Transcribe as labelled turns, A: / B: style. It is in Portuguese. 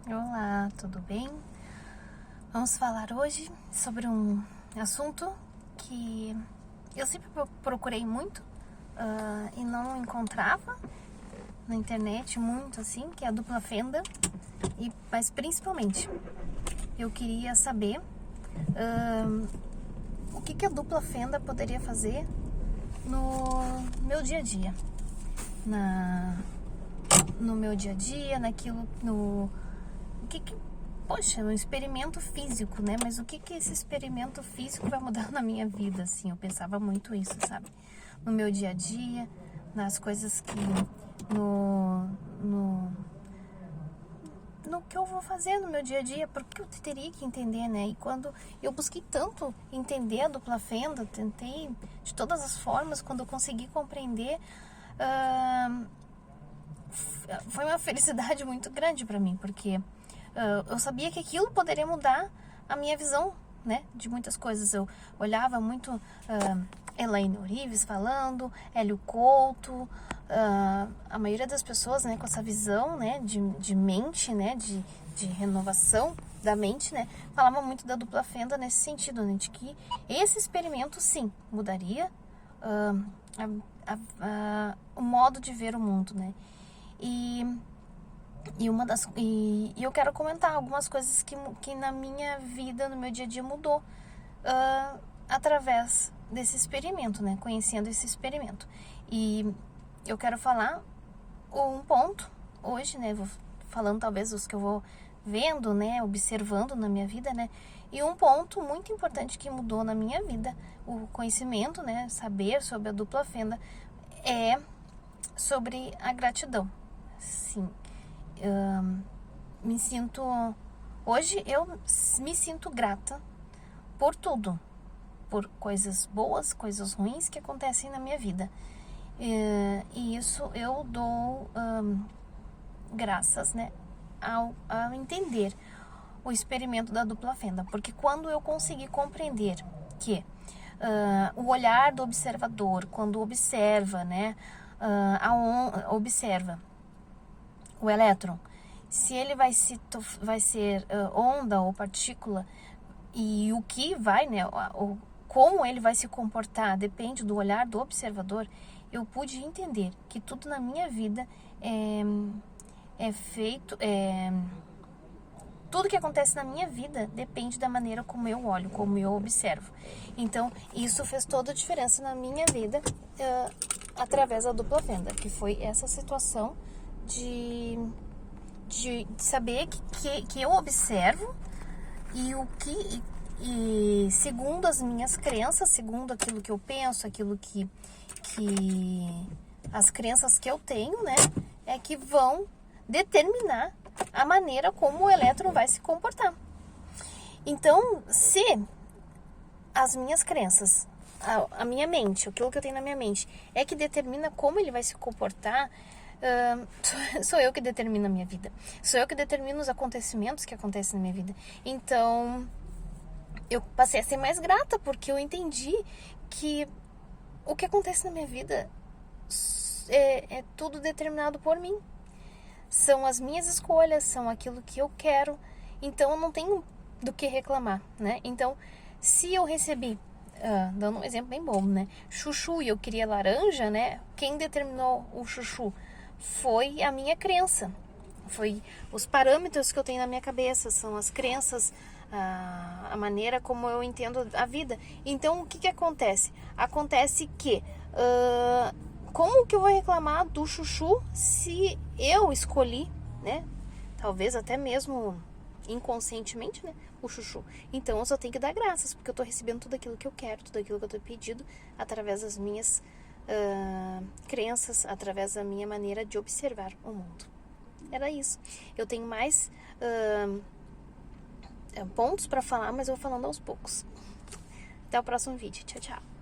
A: Olá, tudo bem? Vamos falar hoje sobre um assunto que eu sempre procurei muito e não encontrava na internet muito assim, que é a dupla fenda. Mas principalmente eu queria saber o que a dupla fenda poderia fazer no meu dia a dia, no meu dia a dia, poxa, um experimento físico, né? Mas o que esse experimento físico vai mudar na minha vida, assim? Eu pensava muito isso, sabe? No meu dia a dia, nas coisas que... no que eu vou fazer no meu dia a dia, porque eu teria que entender, né? E quando eu busquei tanto entender a dupla fenda, tentei de todas as formas, quando eu consegui compreender, foi uma felicidade muito grande para mim, porque eu sabia que aquilo poderia mudar a minha visão, né, de muitas coisas. Eu olhava muito Elaine Orives falando, Hélio Couto, a maioria das pessoas, né, com essa visão, né, de mente, né, de renovação da mente, né, falava muito da dupla fenda nesse sentido, né, de que esse experimento, sim, mudaria o modo de ver o mundo, né. E eu quero comentar algumas coisas que na minha vida, no meu dia a dia mudou através desse experimento, né? Conhecendo esse experimento. E eu quero falar um ponto hoje, né? Vou falando talvez os que eu vou vendo, né? Observando na minha vida, né? E um ponto muito importante que mudou na minha vida, o conhecimento, né? Saber sobre a dupla fenda, é sobre a gratidão. Sim. Hoje eu me sinto grata por tudo, por coisas boas, coisas ruins que acontecem na minha vida, e isso eu dou graças, né, ao entender o experimento da dupla fenda, porque quando eu consegui compreender que o olhar do observador, quando observa, né, observa o elétron, se ele vai ser onda ou partícula, e o que vai, né, como ele vai se comportar depende do olhar do observador, eu pude entender que tudo na minha vida é feito, tudo que acontece na minha vida depende da maneira como eu olho, como eu observo. Então, isso fez toda a diferença na minha vida através da dupla fenda, que foi essa situação de saber que eu observo e segundo as minhas crenças, segundo aquilo que eu penso, aquilo que as crenças que eu tenho, né, é que vão determinar a maneira como o elétron vai se comportar. Então, se as minhas crenças, a minha mente, aquilo que eu tenho na minha mente, é que determina como ele vai se comportar, sou eu que determino a minha vida. Sou eu que determino os acontecimentos que acontecem na minha vida. Então, eu passei a ser mais grata, porque eu entendi que o que acontece na minha vida é tudo determinado por mim. São as minhas escolhas, são aquilo que eu quero. Então, eu não tenho do que reclamar, né? Então, se eu recebi, dando um exemplo bem bom, né, chuchu, e eu queria laranja, né? Quem determinou o chuchu foi a minha crença, foi os parâmetros que eu tenho na minha cabeça, são as crenças, a maneira como eu entendo a vida. Então, o que acontece? Acontece que como que eu vou reclamar do chuchu se eu escolhi, né? Talvez até mesmo inconscientemente, né, o chuchu. Então eu só tenho que dar graças, porque eu tô recebendo tudo aquilo que eu quero, tudo aquilo que eu tô pedindo, através das minhas crenças, através da minha maneira de observar o mundo. Era isso. Eu tenho mais pontos para falar, mas eu vou falando aos poucos. Até o próximo vídeo. Tchau, tchau.